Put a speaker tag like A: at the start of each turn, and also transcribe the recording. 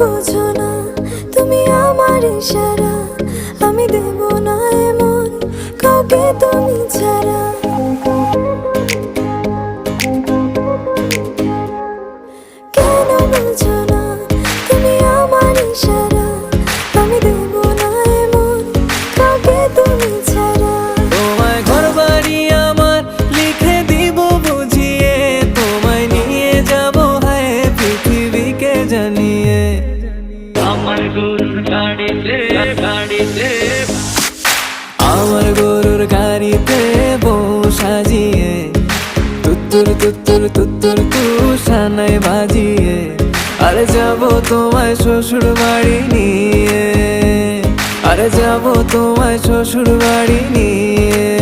A: বোঝো না তুমি আমার ইশারা, আমি দেব না এমন কাউকে তুমি ছাড়া। কেন বোঝো না তুমি আমার ইশারা, আমি দেব না এমন কাউকে তুমি ছাড়া।
B: তোমায় ঘরবাড়ি আমার লিখে দিব বুঝিয়ে, তোমায় নিয়ে যাব হায় পৃথিবীকে জানিয়ে।
C: আমার গরুর গাড়িতে গাড়িতে
B: আমার গরুর গাড়িতে বউ সাজিয়ে, তুত্তুর তুত্তুর তুত্তুর তুষানাই বাজিয়ে, আরে যাব তোমায় শ্বশুর বাড়ি নিয়ে, আরে যাব তোমায় শ্বশুর বাড়ি নিয়ে।